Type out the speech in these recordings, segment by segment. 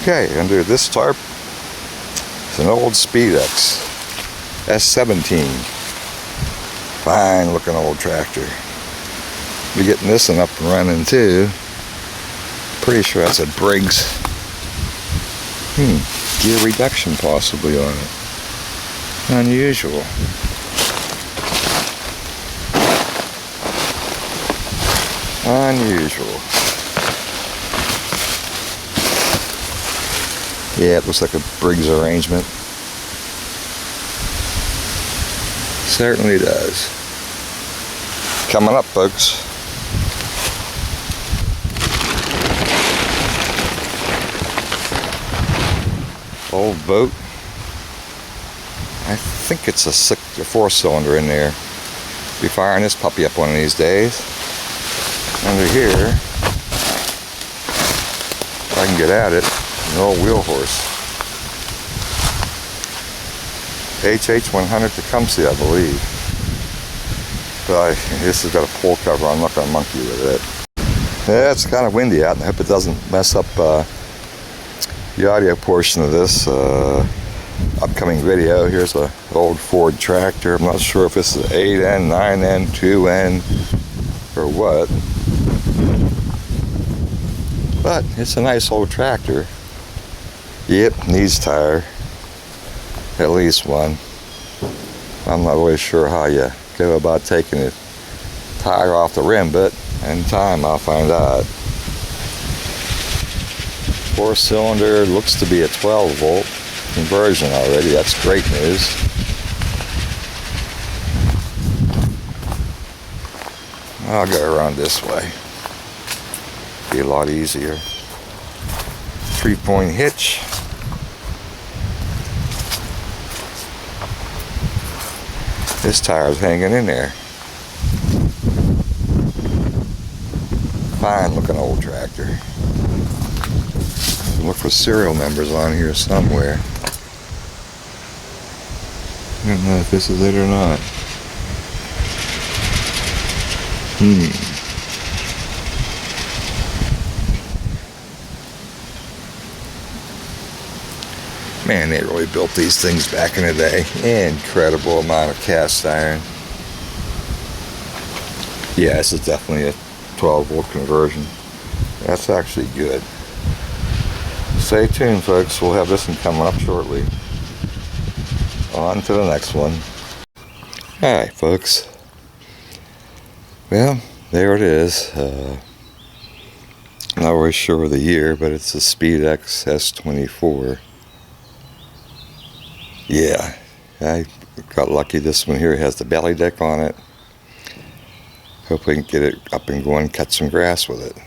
Okay, under this tarp is an old Speedex S24. Fine looking old tractor. Be getting this one up and running too. Pretty sure that's a Briggs. Gear reduction possibly on it. Unusual. Unusual. Yeah, it looks like a Briggs arrangement. Certainly does. Coming up, folks. Old boat. I think it's a 4-cylinder in there. Be firing this puppy up one of these days. Under here, if I can get at it, an old wheel horse. HH100 Tecumseh, I believe. But this has got a pull cover. I'm not going to monkey with it. Yeah, it's kind of windy out, and I hope it doesn't mess up the audio portion of this upcoming video. Here's an old Ford tractor. I'm not sure if this is 8N, 9N, 2N, or what. But it's a nice old tractor. Yep, needs tire. At least one. I'm not really sure how you go about taking the tire off the rim, but in time I'll find out. 4-cylinder, looks to be a 12-volt conversion already. That's great news. I'll go around this way. Be a lot easier. 3-point hitch. This tire's hanging in there. Fine looking old tractor. Look for serial numbers on here somewhere. I don't know if this is it or not. Man, they really built these things back in the day. Incredible amount of cast iron. Yeah, this is definitely a 12-volt conversion. That's actually good. Stay tuned, folks. We'll have this one coming up shortly. On to the next one. Alright, folks. Well, there it is. Not really sure of the year, but it's a Speedex S24. Yeah, I got lucky. This one here has the belly deck on it. Hope we can get it up and going, cut some grass with it.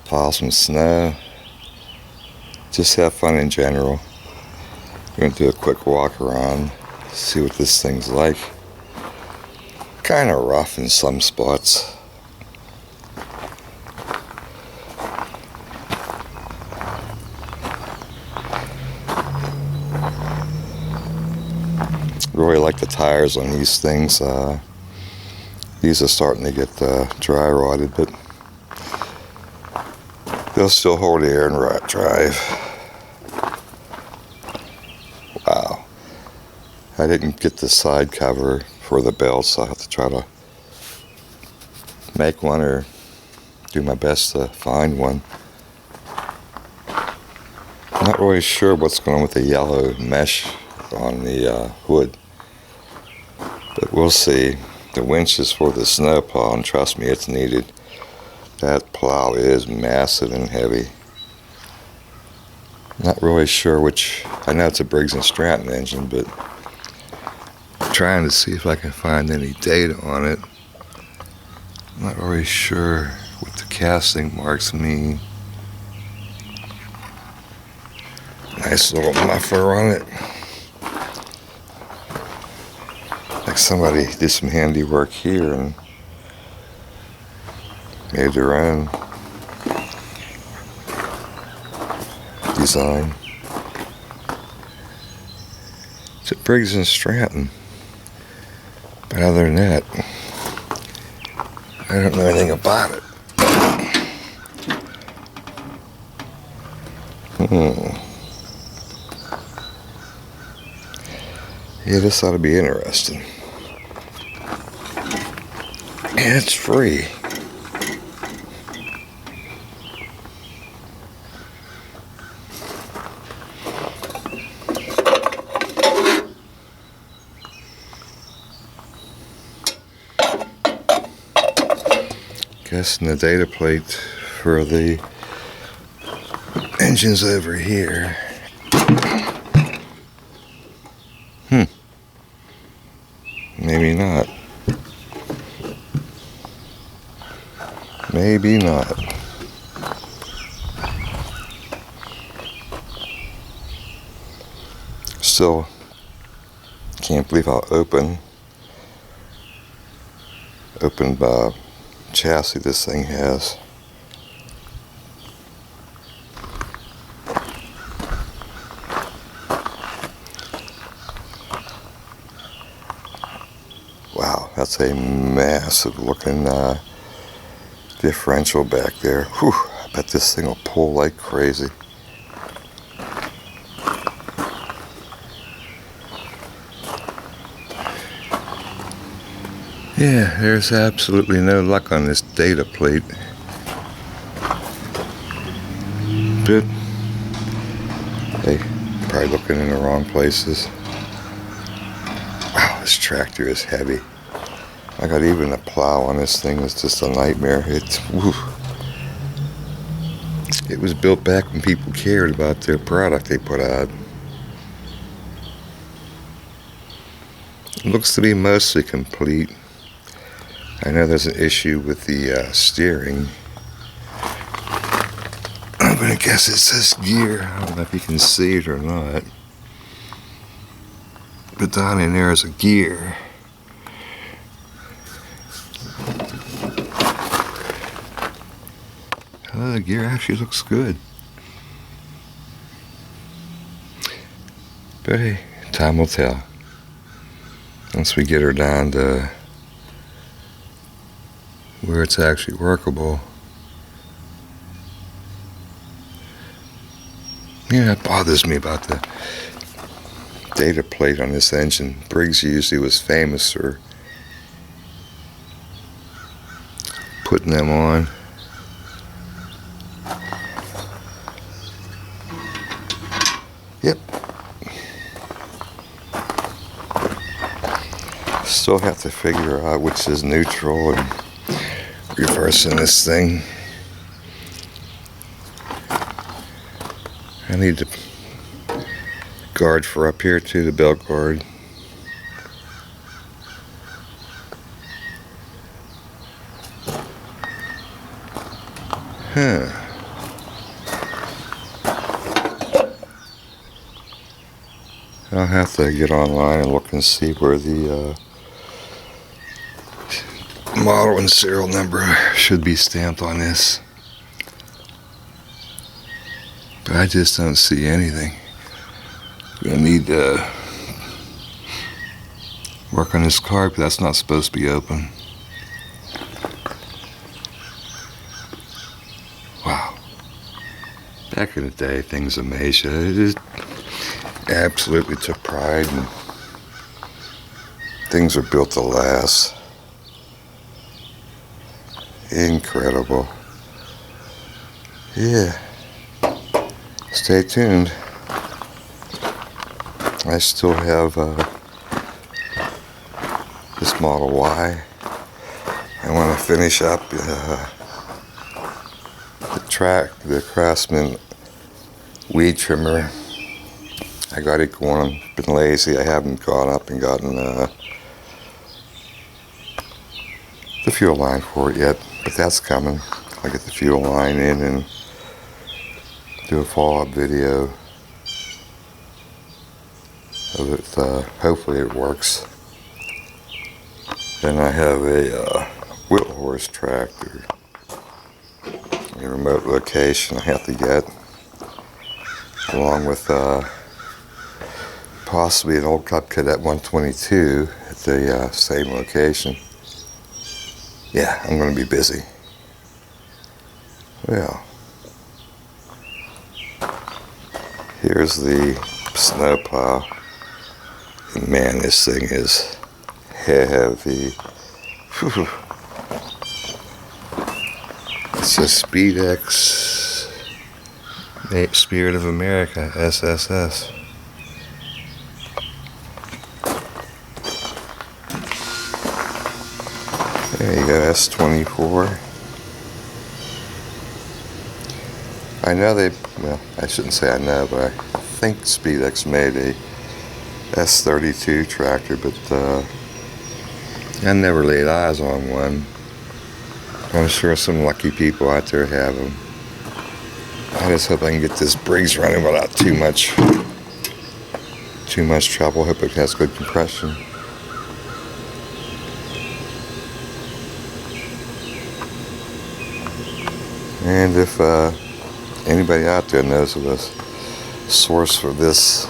Pile some snow. Just have fun in general. I'm going to do a quick walk around, see what this thing's like. Kind of rough in some spots. Really like the tires on these things. These are starting to get dry rotted, but they'll still hold air and drive. Wow. I didn't get the side cover for the belt, so I'll have to try to make one or do my best to find one. I'm not really sure what's going on with the yellow mesh on the hood, but we'll see. The winch is for the snow plow, and trust me, it's needed. That plow is massive and heavy. Not really sure which. I know it's a Briggs & Stratton engine, but I'm trying to see if I can find any data on it. I'm not really sure what the casting marks mean. Nice little muffler on it. Like somebody did some handiwork here and made their own design. It's a Briggs & Stratton. But other than that, I don't know anything about it. Yeah, this ought to be interesting. And it's free. Guessing the data plate for the engine's over here. Maybe not. Maybe not. Still can't believe how open chassis this thing has. Wow, that's a massive looking differential back there. Whew, I bet this thing will pull like crazy. Yeah, there's absolutely no luck on this data plate. But hey, probably looking in the wrong places. Wow, this tractor is heavy. I got even a plow on this thing. It's just a nightmare. It was built back when people cared about their product they put out. It looks to be mostly complete. I know there's an issue with the steering. I'm going to guess it's this gear. I don't know if you can see it or not. But down in there is a gear. Oh, the gear actually looks good. But hey, time will tell. Once we get her down to where it's actually workable. Yeah, that bothers me about the data plate on this engine. Briggs usually was famous for putting them on. Yep. Still have to figure out which is neutral and reversing this thing. I need the guard for up here too, the belt guard. I'll have to get online and look and see where the model and serial number should be stamped on this. But I just don't see anything. I'm gonna need to work on this car, but that's not supposed to be open. Wow. Back in the day, things amazed you. It just absolutely took pride, and things are built to last. Incredible. Yeah. Stay tuned. I still have this Model Y. I want to finish up the Craftsman weed trimmer. I got it going. I've been lazy. I haven't gone up and gotten the fuel line for it yet, but that's coming. I'll get the fuel line in and do a follow-up video of it. Hopefully it works. Then I have a wheel horse tractor in a remote location I have to get, along with possibly an old Cub Cadet 122 at the same location. Yeah, I'm going to be busy. Well, Here's the snowplow. And man, this thing is heavy. Whew. It's a Speedex Spirit of America SSS. There you go, S24. I know well, I shouldn't say I know, but I think Speedex made a S32 tractor, but I never laid eyes on one. I'm sure some lucky people out there have them. I just hope I can get this Briggs running without too much trouble. Hope it has good compression. And if anybody out there knows of a source for this,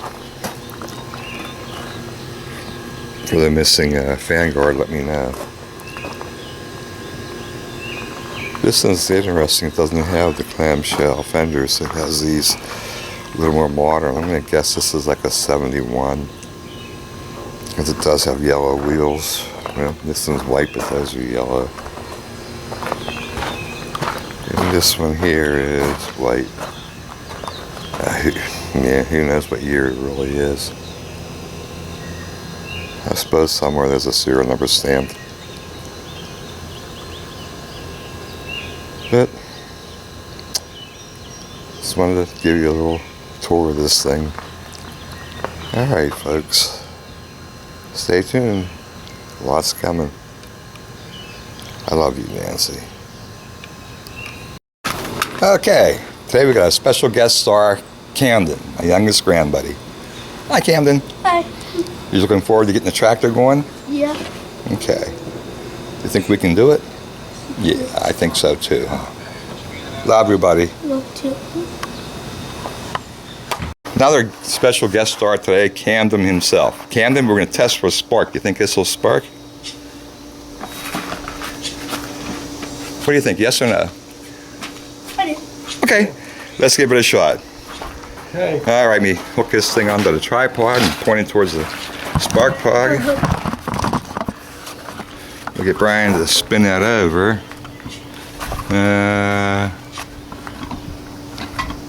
for the missing fan guard, let me know. This one's interesting. It doesn't have the clamshell fenders. It has these a little more modern. I'm going to guess this is like a 71. Because it does have yellow wheels. Well, this one's white, but those are yellow. And this one here is white. Yeah, who knows what year it really is. I suppose somewhere there's a serial number stamped. But just wanted to give you a little tour of this thing. Alright folks, stay tuned, lots coming. I love you, Nancy. Okay, today we got a special guest star, Camden, my youngest grandbuddy. Hi Camden. Hi. You looking forward to getting the tractor going? Yeah. Okay. You think we can do it? Yeah, I think so too. Love everybody. Love too. Another special guest star today, Camden himself. Camden, we're going to test for a spark. You think this will spark? What do you think, yes or no? I do. Okay, let's give it a shot. Okay. All right, me hook this thing onto the tripod and point it towards the spark plug. We'll get Brian to spin that over. I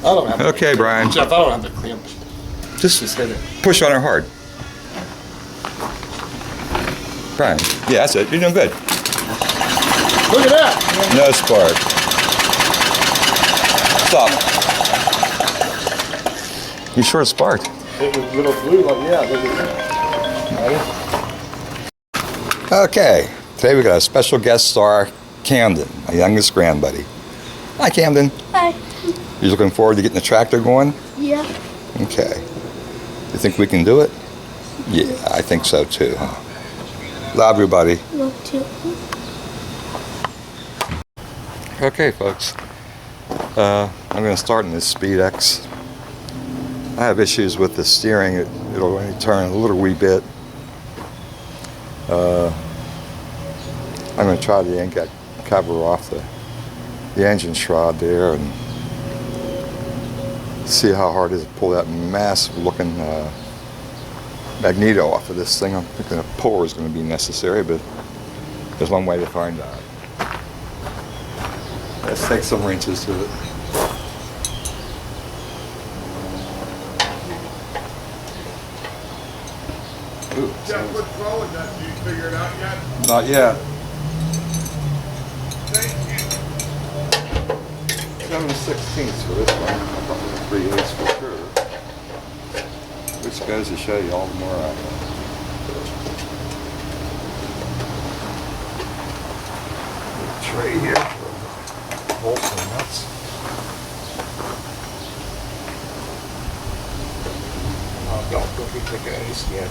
don't have to. Okay, Brian. Jeff, I don't have to clamp. Just hit it. push on it hard. Brian, yeah, that's it. You're doing good. Look at that. No spark. Stop. You sure it sparked? It was little blue, like, yeah. Okay, today we got a special guest star, Camden, my youngest grandbuddy. Hi, Camden. Hi. You looking forward to getting the tractor going? Yeah. Okay. You think we can do it? Yeah, I think so too. Love everybody. Love too. Okay, folks. I'm going to start in this Speedex. I have issues with the steering. It'll only turn a little wee bit. I'm going to try to yank that cover off the engine shroud there and see how hard it is to pull that massive looking magneto off of this thing. I'm thinking a puller is going to be necessary, but there's one way to find out. Let's take some wrenches to it. Ooh, Jeff, what's wrong with that? Did you figure it out yet? not yet. Thank you. 7/16 for this one. I'm probably 3/8 for sure. Which goes to show you all the more I know. Tray here for bolts and nuts. Oh, don't be taking any skin.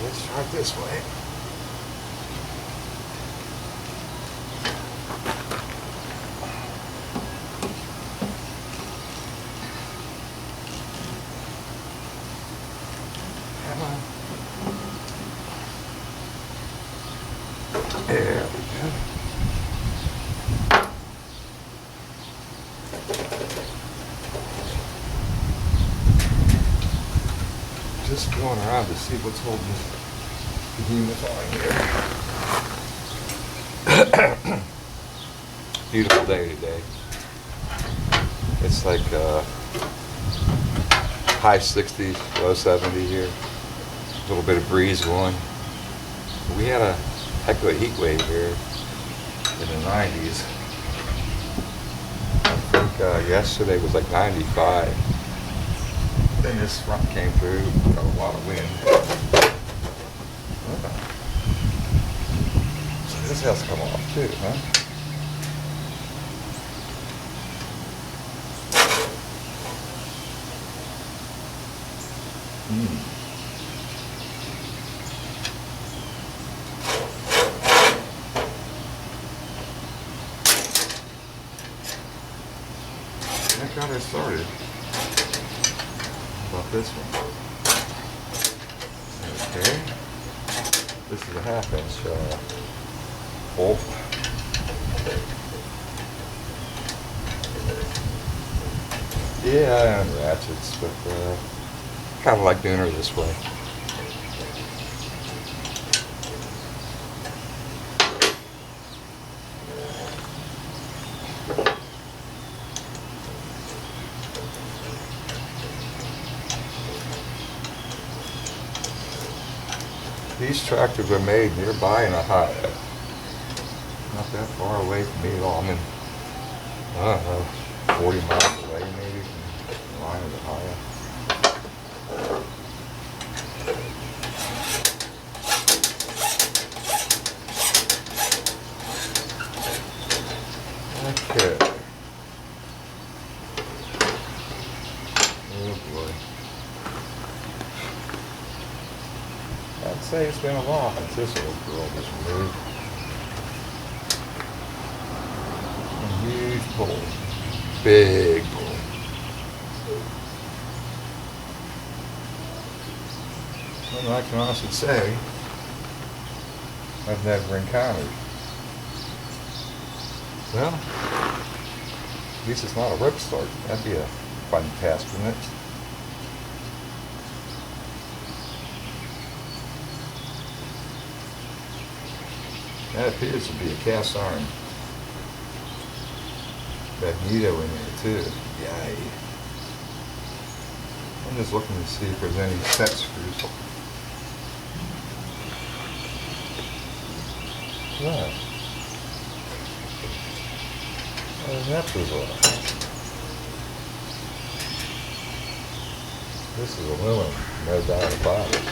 Let's start this way. Come on. There we go. Just going around to see what's holding the behemoth on here. Beautiful day today. It's like high 60s, low 70 here. A little bit of breeze going. We had a heck of a heat wave here in the 90s. I think yesterday was like 95. Then this front came through, got a lot of wind. So this has to come off too, huh? That got her started. How about this one? Okay. This is a 1/2 inch bolt. Yeah, and ratchets, but kind of like doing her this way. These tractors are made nearby in Ohio. Not that far away from me at all. I'm in, I don't know, 40 miles away maybe from the line of Ohio. Okay. Oh boy. I'd say it's been a while since this old girl was removed. A huge pull. Big pull. And I can honestly say, I've never encountered. Well, at least it's not a rip start. That'd be a fun task, wouldn't it? That appears to be a cast iron magneto in there too. Yay. I'm just looking to see if there's any set screws. Yeah. That was all. This is aluminum, no doubt about it.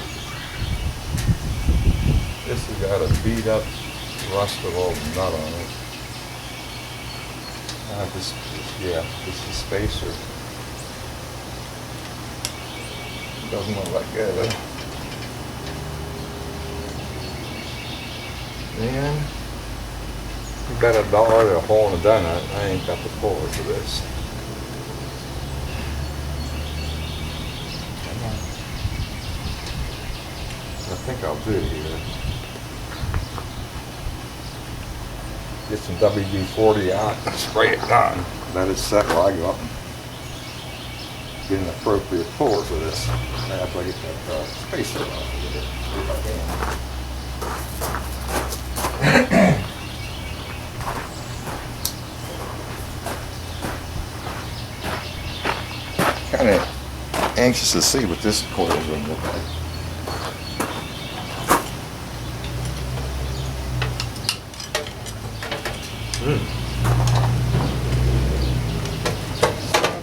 This has got a beat up, rusted old nut on it. This is spacer. Doesn't look like good. And you bet $1 to a hole in a donut. I ain't got the puller for this. I think I'll do here. Get some WD-40 out and spray it down. Let it set while I go up and get an appropriate puller for this. After I get that spacer off of it, if I can. Kind of anxious to see what this coil is going to look like.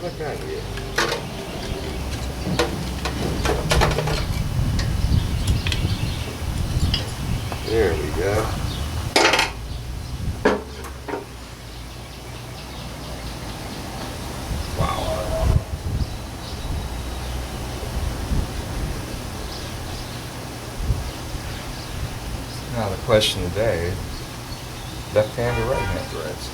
Look at you. There we go. Wow. Now the question today, left hand or right hand threads?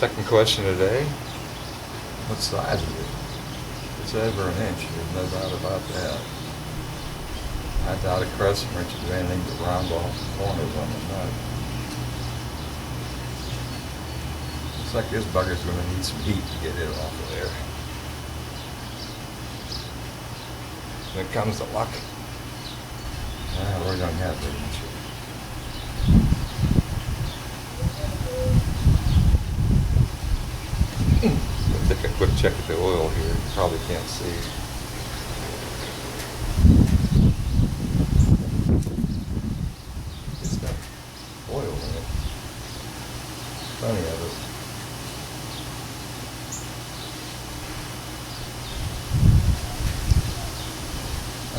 Second question today. What size is it? It's over an inch, there's no doubt about that. I doubt a crescent wrench is anything but round off the corners on the nut. Looks like this bugger's going to need some heat to get it off of there. When it comes to luck, we really don't have very much. I'll take a quick check at the oil here. You probably can't see. It's got oil in it. Plenty of it.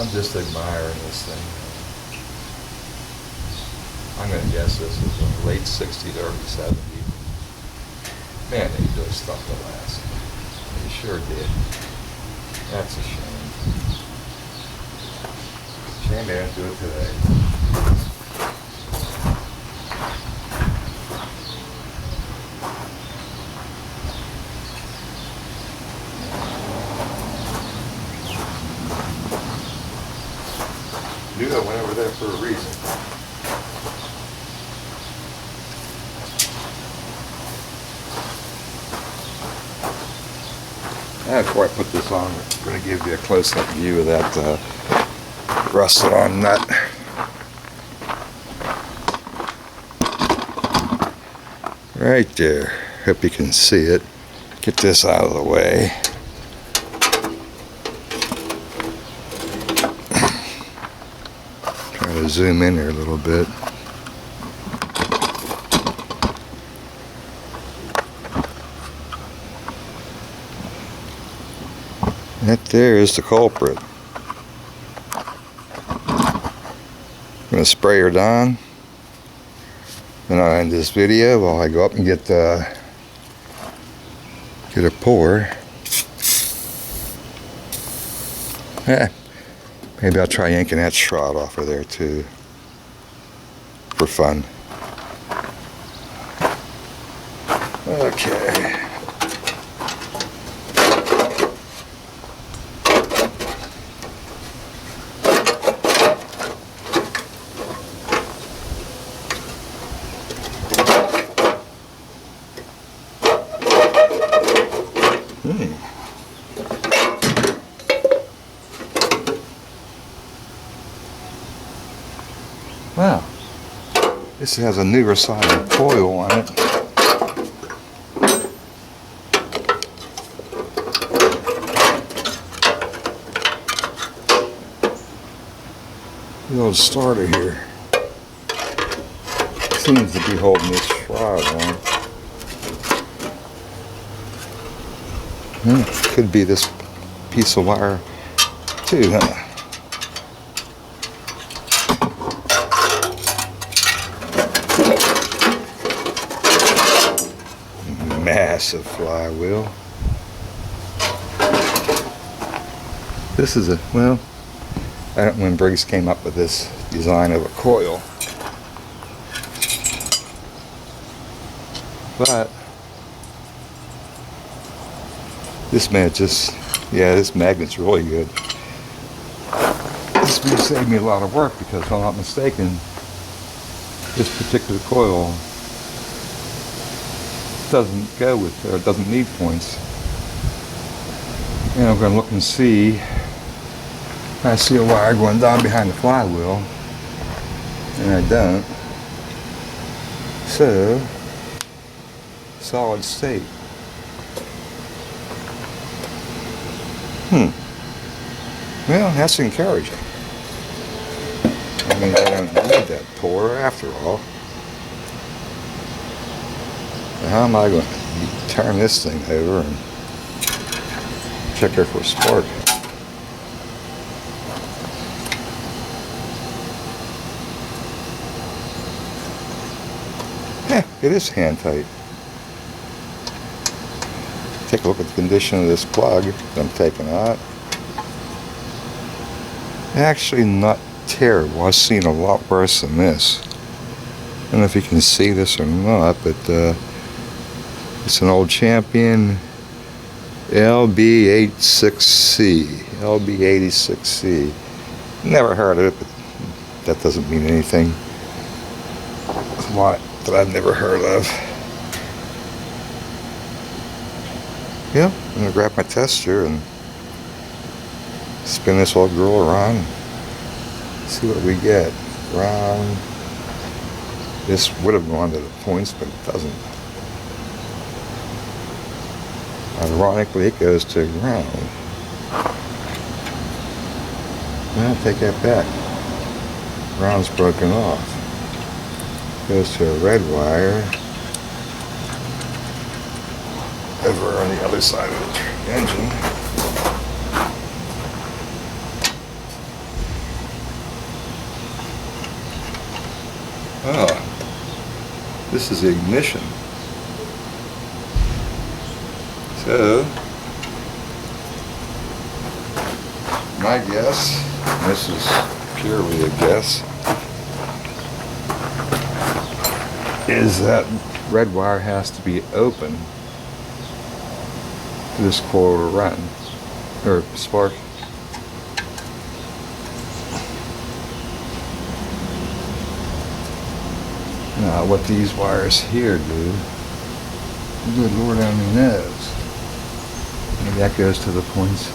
I'm just admiring this thing. I'm going to guess this is a late 60s, early 70s. Man, they do stuff to last. They sure did. That's a shame. Shame they don't do it today. Knew I went over there for a reason. Now, before I put this on, I'm going to give you a close-up view of that rusted on nut. Right there. Hope you can see it. Get this out of the way. Try to zoom in there a little bit. That there is the culprit. I'm going to spray her down. Then I'll end this video while I go up and get a pour. Yeah, maybe I'll try yanking that shroud off of there too, for fun. Okay. Wow, this has a newer side of coil on it. The old starter here seems to be holding this shroud on. Could be this piece of wire too, huh? Massive flywheel. This is well, I don't know when Briggs came up with this design of a coil, but this this magnet's really good. This will save me a lot of work because if I'm not mistaken, this particular coil doesn't go with, or doesn't need points. And I'm going to look and see. I see a wire going down behind the flywheel, and I don't. So, solid state. Well, that's encouraging. I mean, I don't need that pour after all. How am I going to turn this thing over and check her for a spark? It is hand tight. Take a look at the condition of this plug that I'm taking out. Actually not terrible. I've seen a lot worse than this. I don't know if you can see this or not, but It's an old Champion LB86C. LB86C. Never heard of it, but that doesn't mean anything. There's a lot that I've never heard of. Yeah, I'm gonna grab my tester and spin this old girl around. See what we get. Round. This would have gone to the points, but it doesn't. Ironically, it goes to ground. Well, take that back. Ground's broken off. Goes to a red wire. Over on the other side of the engine. Oh, this is the ignition. So, my guess, and this is purely a guess, is that red wire has to be open for this coil to run, or spark. Now, what these wires here do, good Lord only knows. Maybe that goes to the points. I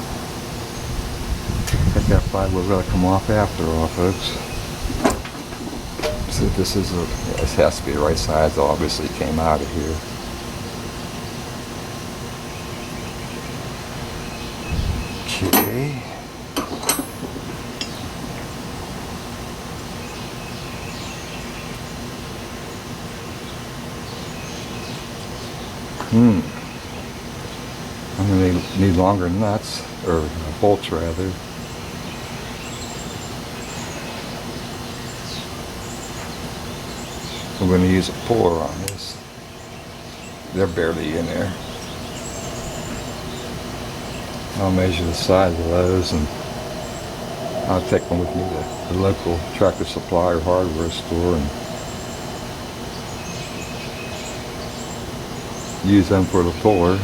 think that flywheel will come off after all, folks. So this is this has to be the right size. Obviously, it came out of here. Okay. I'm going to need longer nuts, or bolts rather. I'm going to use a puller on this. They're barely in there. I'll measure the size of those, and I'll take them with me to the local Tractor Supply or hardware store and use them for the puller.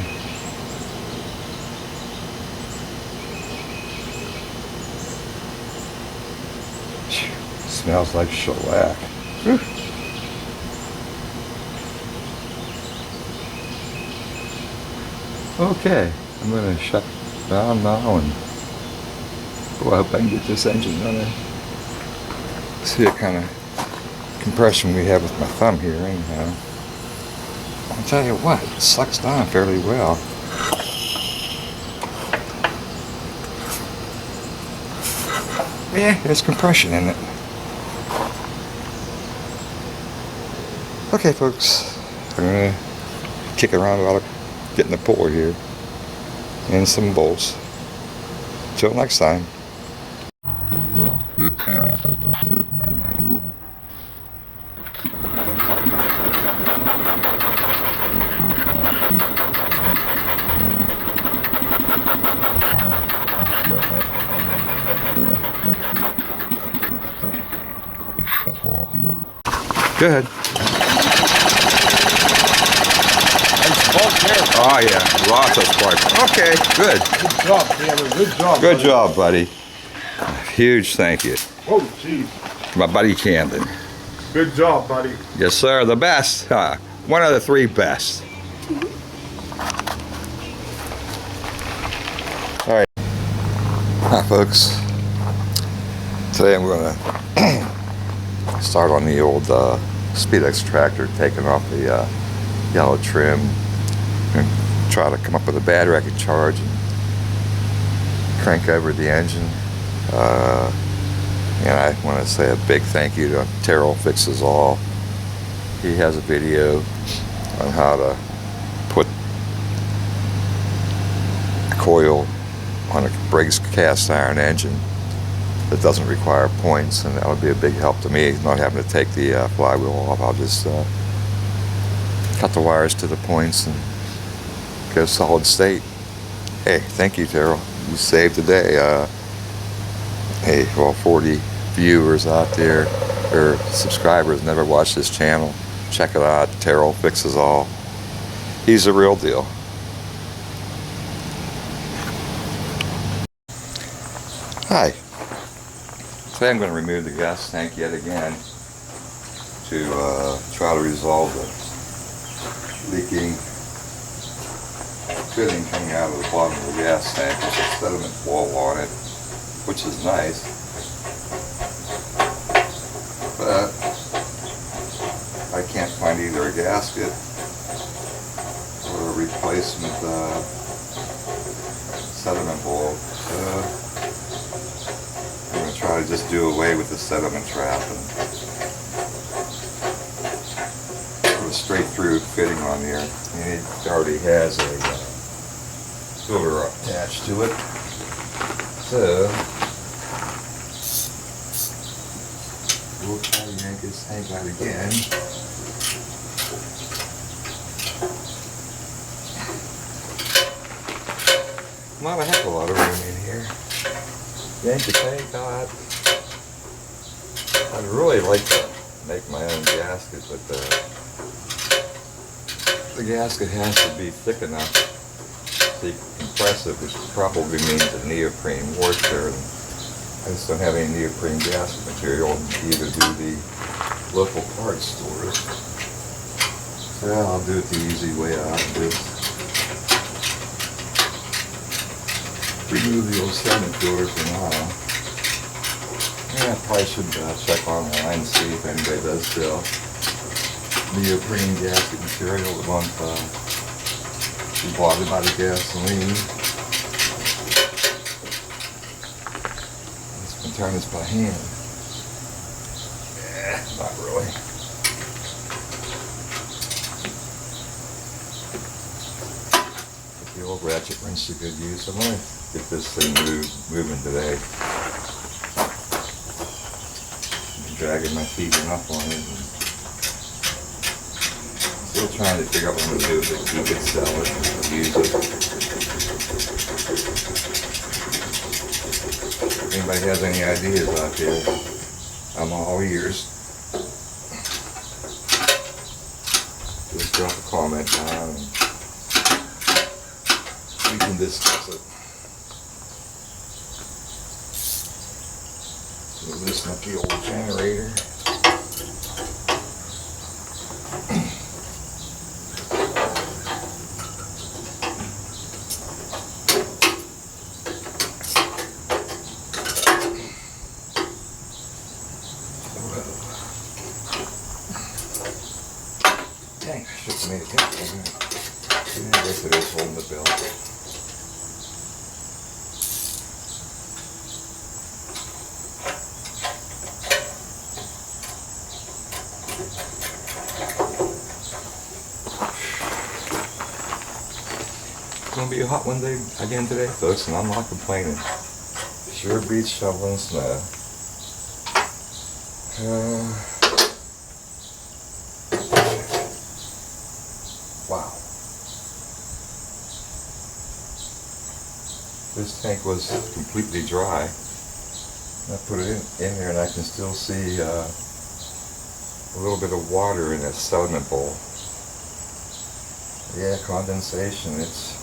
Smells like shellac. Whew. Okay, I'm going to shut down now and boy, I hope I can get this engine running. See what kind of compression we have with my thumb here anyhow. I'll tell you what, it sucks down fairly well. Yeah, there's compression in it. Okay, folks, I'm going to kick around while I'm getting the puller here and some bolts. Till next time. Go ahead. Oh yeah, lots of spark. Okay, good. Good job, Cameron. Good job. Good job, buddy. Huge thank you. Oh, jeez. My buddy Camden. Good job, buddy. Yes, sir. The best. One of the three best. All right. Hi, folks. Today I'm going to start on the old Speedex tractor, taking off the yellow trim and try to come up with a bad record charge and crank over the engine. And I want to say a big thank you to Terrell Fixes All. He has a video on how to put a coil on a Briggs cast iron engine that doesn't require points, and that would be a big help to me, not having to take the flywheel off. I'll just cut the wires to the points and go solid state. Hey, thank you, Terrell. You saved the day. Hey, well, 40 viewers out there, or subscribers, never watched this channel. Check it out. Terrell Fixes All. He's a real deal. Hi. Today I'm going to remove the gas tank yet again to try to resolve the leaking fitting coming out of the bottom of the gas tank. There's a sediment wall on it, which is nice, but I can't find either a gasket or a replacement sediment bowl. So I'm going to try to just do away with the sediment trap and put a straight through fitting on there. And it already has a filter attached to it. So we'll try to yank this tank out again. Not a heck of a lot of room in here. Yank the tank out. I'd really like to make my own gasket, but the gasket has to be thick enough to be compressive, which probably means a neoprene washer. And I just don't have any neoprene gasket material to either do the local parts stores. So I'll do it the easy way out of this. Remove the old sediment filter for now. Yeah, I probably should check online and see if anybody does sell neoprene gasket material that won't be bothered by the gasoline. Let's turn this by hand. Not really. Put the old ratchet wrench to good use. I'm going to get this thing moving today. I've been dragging my feet enough on it. And still trying to figure out what I'm going to do with it. Keep it, sell it, and use it. If anybody has any ideas out there, I'm all ears. Just drop a comment down and we can discuss it. We'll loosen up the old generator. Dang, I should have made it happen. I guess it is holding the belt. It's going to be a hot one day again today, folks, and I'm not complaining. Sure beats shoveling snow. Wow. This tank was completely dry. I put it in here and I can still see a little bit of water in that sediment bowl. Yeah, condensation, it's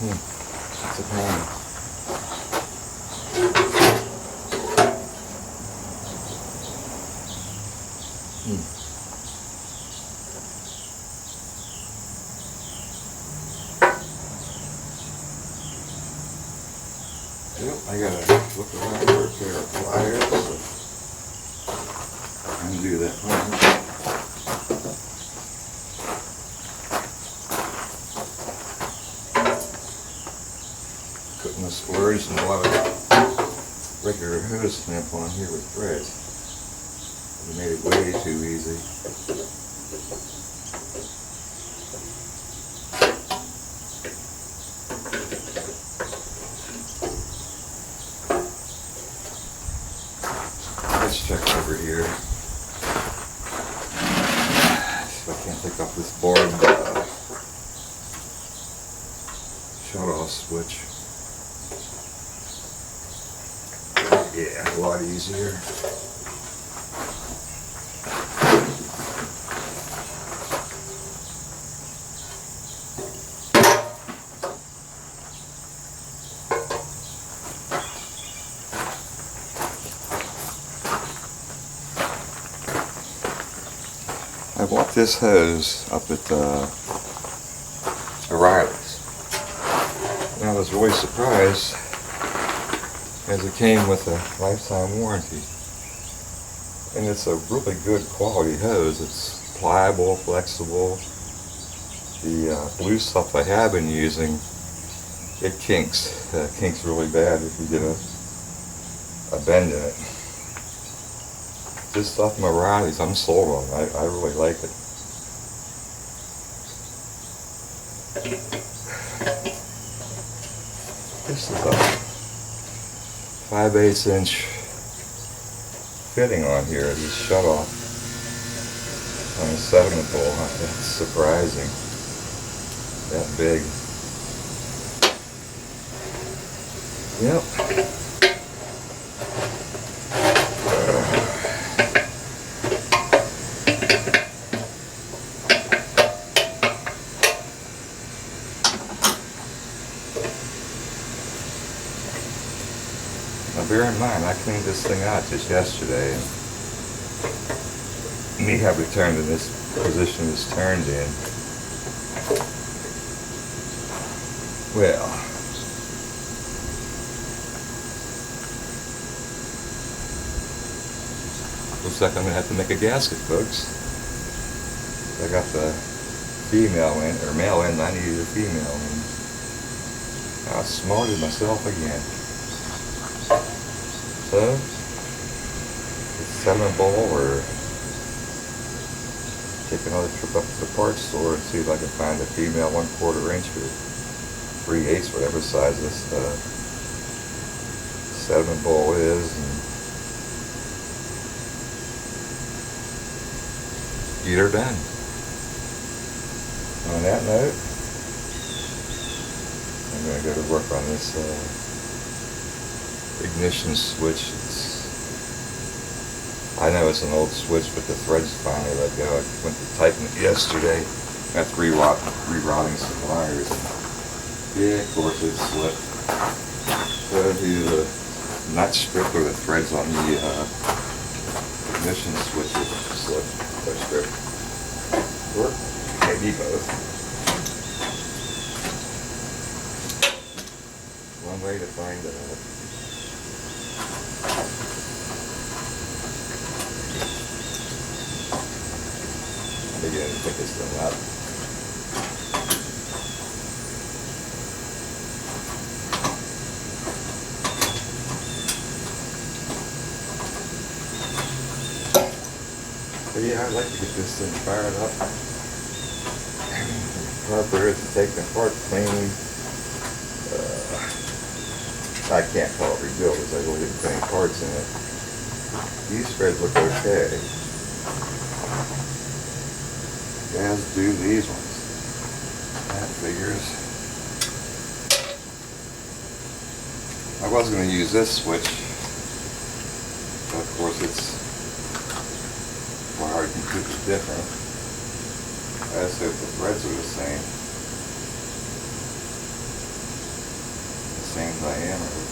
a pain. Yep, I gotta look around for a pair of pliers. So I'm gonna do that one. Couldn't have splurged and bought a regular hose clamp on here with threads. It made it way too easy. Let's check over here. So I can't take off this board shut-off switch. Yeah, a lot easier. bought this hose up at O'Reilly's. And I was really surprised as it came with a lifetime warranty. And it's a really good quality hose. It's pliable, flexible. The blue stuff I have been using, it kinks. Kinks really bad if you get a bend in it. This stuff from O'Reilly's, I'm sold on. I really like it. This is a 5/8 inch fitting on here, these shut off on a sediment bowl. That's surprising. That big. Yep. Now bear in mind, I cleaned this thing out just yesterday, and me have returned in this position it's turned in. Well, looks like I'm gonna have to make a gasket, folks. I got the female in, or male in, I needed a female in. I smarted myself again. So, sediment bowl, or take another trip up to the parts store and see if I can find a female 1/4 inch or 3/8, whatever size this sediment bowl is, and get her done. On that note, I'm going to go to work on this ignition switch. I know it's an old switch, but the threads finally let go. I went to tighten it yesterday after rerouting some wires. Yeah, of course it slipped. So do the nut strip or the threads on the ignition switch will slip or strip. Or maybe both. One way to find out. Again, pick this thing up. But yeah, I'd like to get this thing fired up. Carburetor to take the apart, clean. I can't call it rebuild because I really didn't put any parts in it. These threads look okay. As do these ones. That figures. I was going to use this switch, but of course it's wired completely different. I just hope the threads are the same. The same diameter.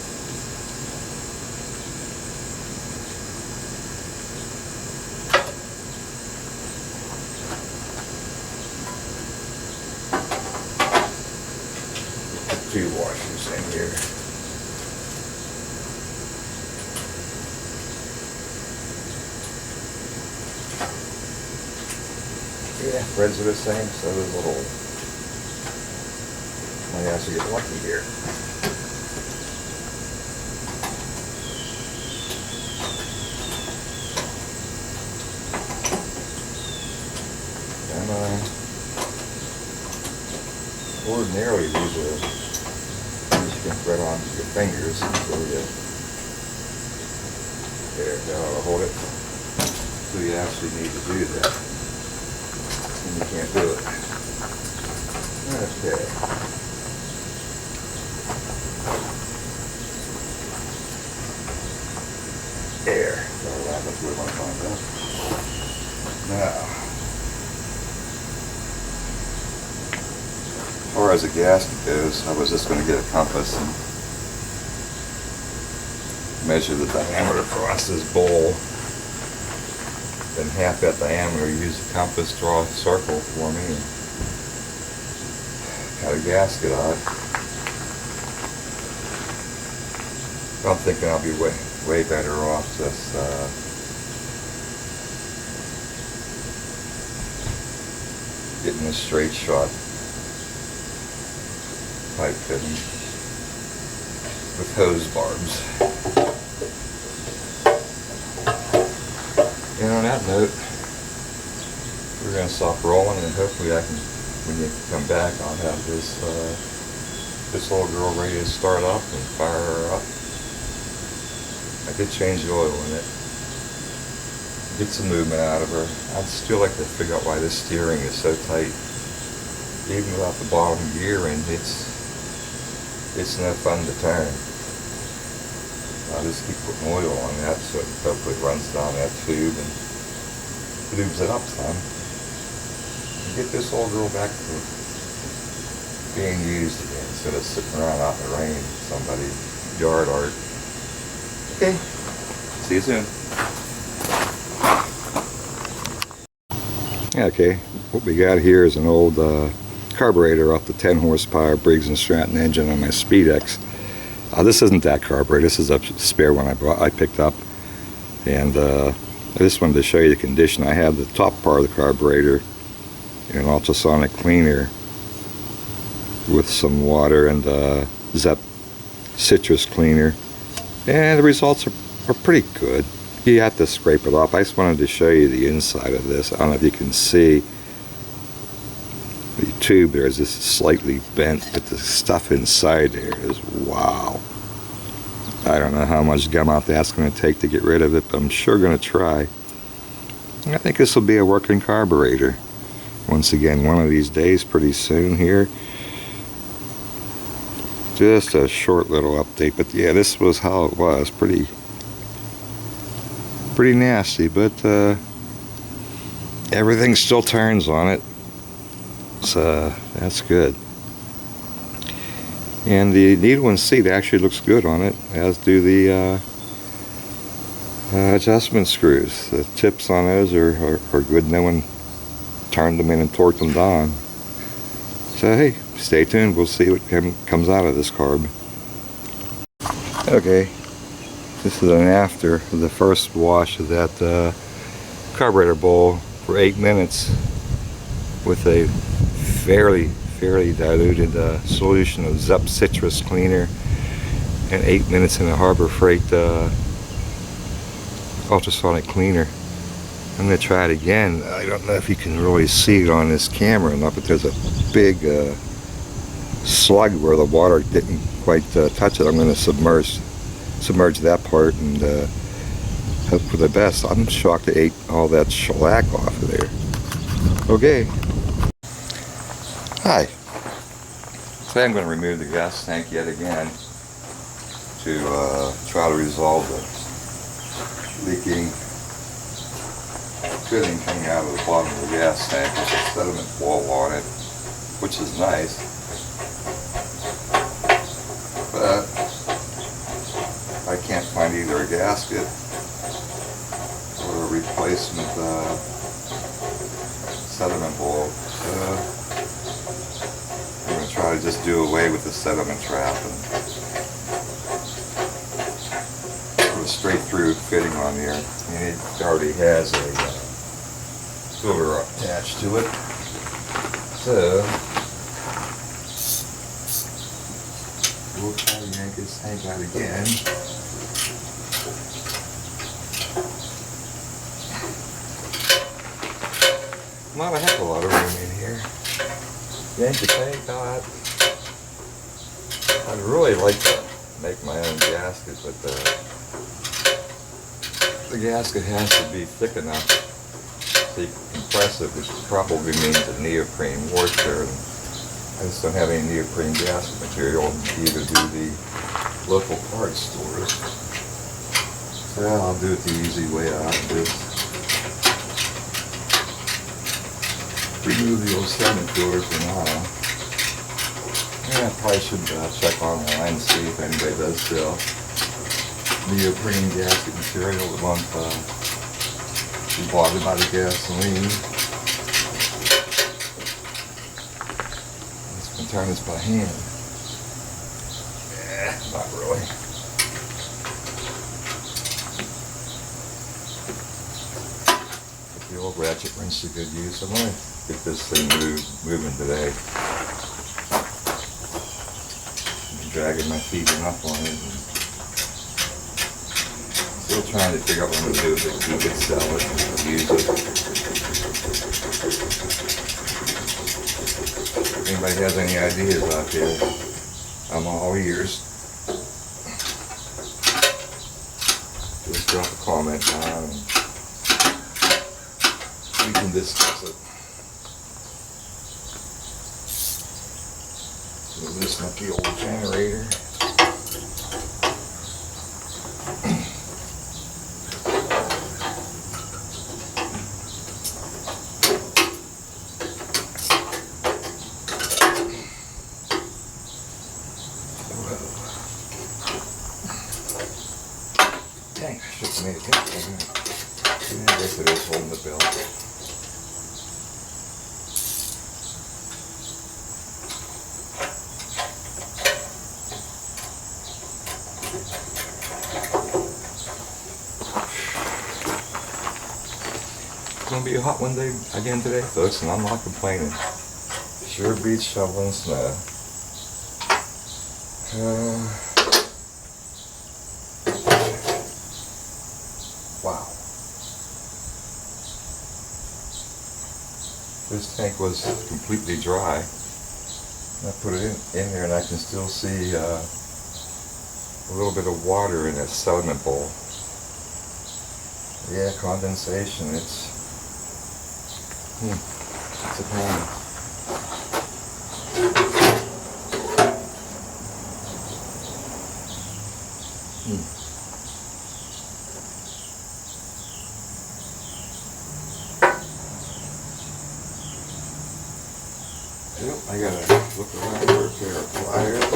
Two washers in here. Yeah, threads are the same, so there's a hole. Might actually get lucky here. Come on. Ordinarily, these are you can thread on your fingers until you there, that'll hold it. So you actually need to do that. And you can't do it. Okay. There. Alright, that's what I want to find out. Now, as far as the gasket goes, I was just going to get a compass and measure the diameter across this bowl. then half that diameter. Use the compass, draw a circle for me, and got a gasket on it. I'm thinking I'll be way better off just getting a straight shot pipe fitting with hose barbs. And on that note, we're going to stop rolling, and hopefully when you come back, I'll have this little girl ready to start up and fire her up. I did change the oil in it. Get some movement out of her. I'd still like to figure out why this steering is so tight. Even without the bottom gear in, it's no fun to turn. I'll just keep putting oil on that so it hopefully runs down that tube and lubes it up some. And get this old girl back to being used again instead of sitting around out in the rain in somebody's yard art. Okay, see you soon. Okay, what we got here is an old carburetor off the 10 horsepower Briggs & Stratton engine on my Speedex. This isn't that carburetor, this is a spare one I picked up. And I just wanted to show you the condition. I had the top part of the carburetor in an ultrasonic cleaner with some water and Zep citrus cleaner. And the results are pretty good. You have to scrape it off. I just wanted to show you the inside of this. I don't know if you can see the tube there is just slightly bent, but the stuff inside there is wow. I don't know how much gum out that's going to take to get rid of it, but I'm sure going to try. I think this will be a working carburetor. Once again, one of these days, pretty soon here. Just a short little update, but yeah, this was how it was. Pretty nasty, but everything still turns on it, so that's good. And the needle and seat actually looks good on it, as do the adjustment screws. The tips on those are good. No one turned them in and torqued them down. So hey, stay tuned. We'll see what comes out of this carb. Okay, this is an after of the first wash of that carburetor bowl for 8 minutes with a fairly diluted solution of Zep citrus cleaner, and 8 minutes in a Harbor Freight ultrasonic cleaner. I'm going to try it again. I don't know if you can really see it on this camera or not, but there's a big slug where the water didn't quite touch it. I'm going to submerge that part and hope for the best. I'm shocked it ate all that shellac off of there. Okay. Hi. Today I'm going to remove the gas tank yet again to try to resolve the leaking fitting coming out of the bottom of the gas tank. There's a sediment wall on it, which is nice, but I can't find either a gasket or a replacement sediment wall. So I'm going to try to just do away with the sediment trap and put a straight through fitting on there. And it already has a filter attached to it. So we'll try to yank this tank out again. Not a heck of a lot of room in here. Yank the tank out. I'd really like to make my own gasket, but the gasket has to be thick enough so you can compress it, which probably means a neoprene washer. And I just don't have any neoprene gasket material to either do the local parts stores. So I'll do it the easy way out of this. Remove the old sediment filter for now. Yeah, I probably should check online and see if anybody does sell neoprene gasket material that won't be bothered by the gasoline. Let's can turn this by hand. Not really. But the old ratchet wrench is a good use. I'm going to get this thing moving today. I'm dragging my feet enough on it. Still trying to figure out what I'm going to do with it. Keep it, sell it, or use it. If anybody has any ideas out there, I'm all ears. Just drop a comment down and we can discuss it. So loosen up the old generator. Dang, I should have made it different. Yeah, I guess it is holding the belt. It's going to be a hot one day again today, folks, and I'm not complaining. Sure beats shoveling snow. Wow. This tank was completely dry. I put it in there and I can still see a little bit of water in that sediment bowl. Yeah, condensation. It's a pain. Yep, I gotta look around for a pair of pliers.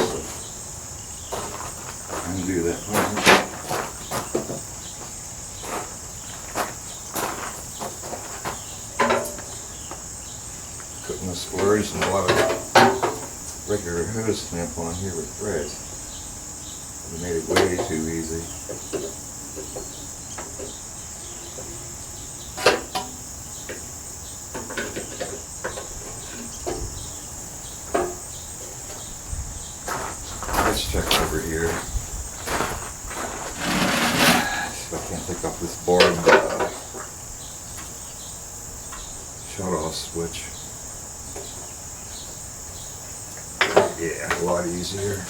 Undo that one. Couldn't have splurged and bought a regular hose clamp on here with threads. It made it way too easy. Let's check over here. So I can't take off this board shut-off switch. Yeah, a lot easier.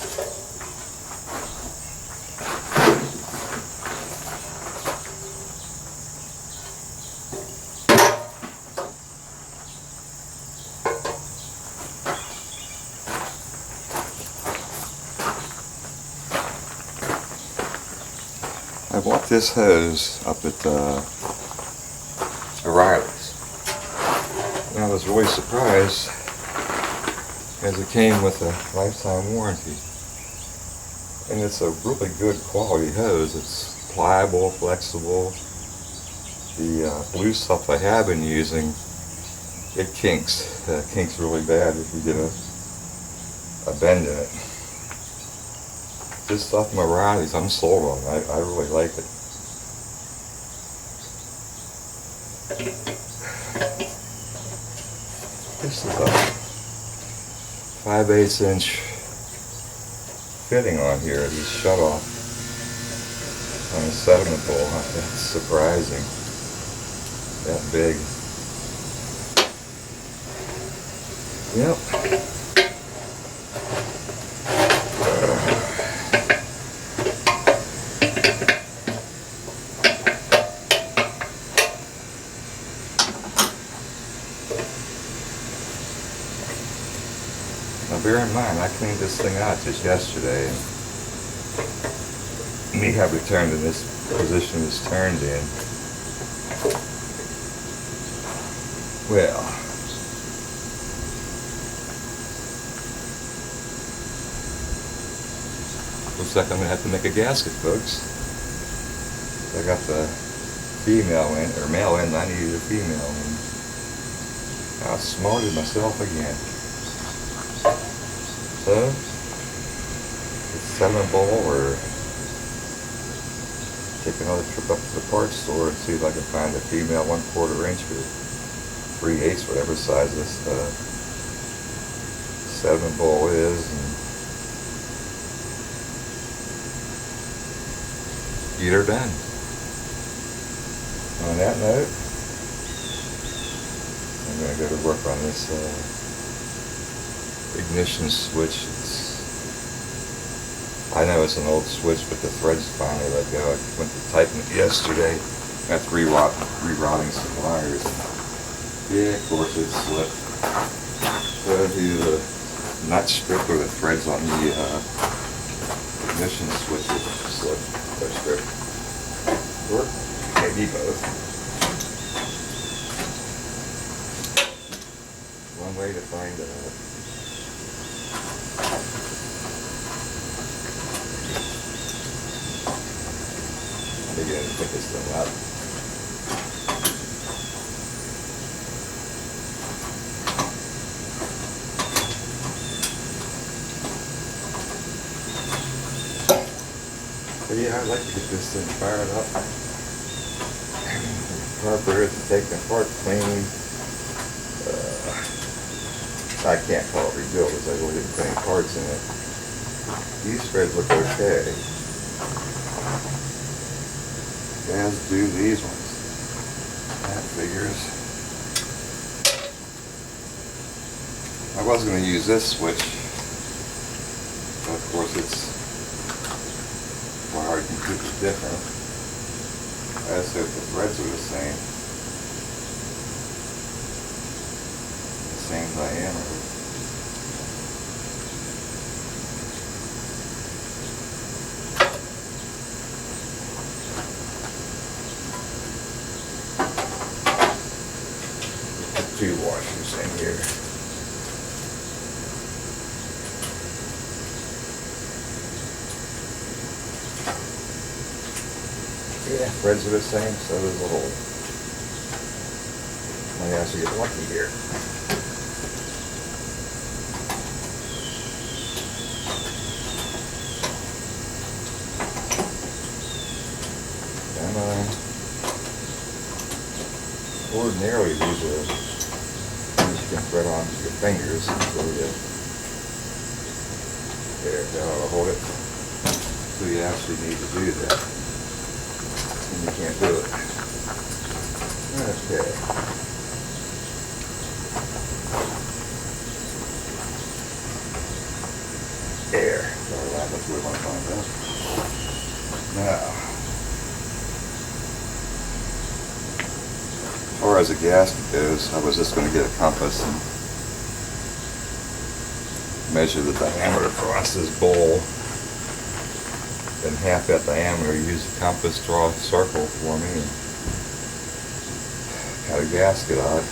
I bought this hose up at O'Reilly's, and I was really surprised as it came with a lifetime warranty. And it's a really good quality hose. It's pliable, flexible. The blue stuff I have been using, it kinks. Kinks really bad if you get a bend in it. This stuff from O'Reilly's, I'm sold on. I really like it. This is a 5/8 inch fitting on here. These shut off on a sediment bowl. That's surprising. That big. Yep. Now bear in mind, I cleaned this thing out just yesterday, and me have returned in this position it's turned in. Well, looks like I'm going to have to make a gasket, folks. I got the female in, or male in, I needed a female in. I outsmarted myself again. So, it's 7 ball, or take another trip up to the parts store and see if I can find a female 1/4 inch or 3/8, whatever size this 7 ball is, and get her done. On that note, I'm going to go to work on this ignition switch. I know it's an old switch, but the threads finally let go. I went to tighten it yesterday after rerouting some wires. Yeah, of course it slipped. So the nut strip or the threads on the ignition switch slipped. The strip. Or maybe both. One way to find out. Again, pick this thing up. But yeah, I'd like to get this thing fired up. Carburetor to take the part clean. I can't call it rebuild because I really didn't put any parts in it. These threads look okay. As do these ones. That figures. I was going to use this switch, but of course it's wired completely different. As if the threads are the same. The same diameter. Two washers in here. Yeah, threads are the same, so is the hole. Might actually get lucky here. Come on. Ordinarily, these are you can thread onto your fingers until there, that ought to hold it. So you actually need to do that. And you can't do it. Okay. There. That's what we want to find out. Now, as far as the gasket goes, I was just going to get a compass and measure the diameter across this bowl. Then half that diameter, use the compass, draw a circle for me, and cut a gasket on it.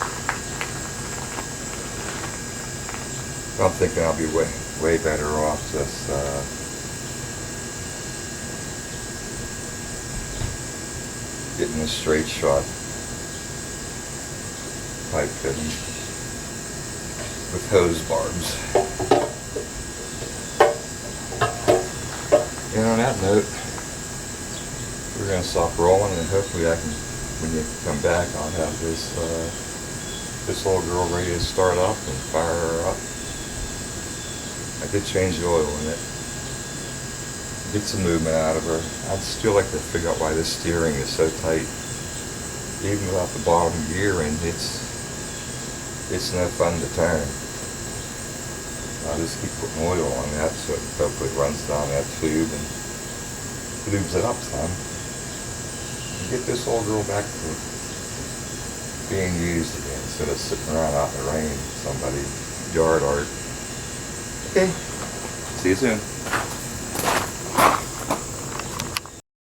I'm thinking I'll be way better off just getting a straight shot pipe fitting with hose barbs. And on that note, we're going to stop rolling, and hopefully I can, when you come back, I'll have this little girl ready to start up and fire her up. I did change the oil in it. Get some movement out of her. I'd still like to figure out why this steering is so tight. Even without the bottom gear in, it's no fun to turn. I'll just keep putting oil on that so it hopefully runs down that tube and lubes it up some. And get this old girl back to being used again instead of sitting around out in the rain in somebody's yard art. Okay. See you soon.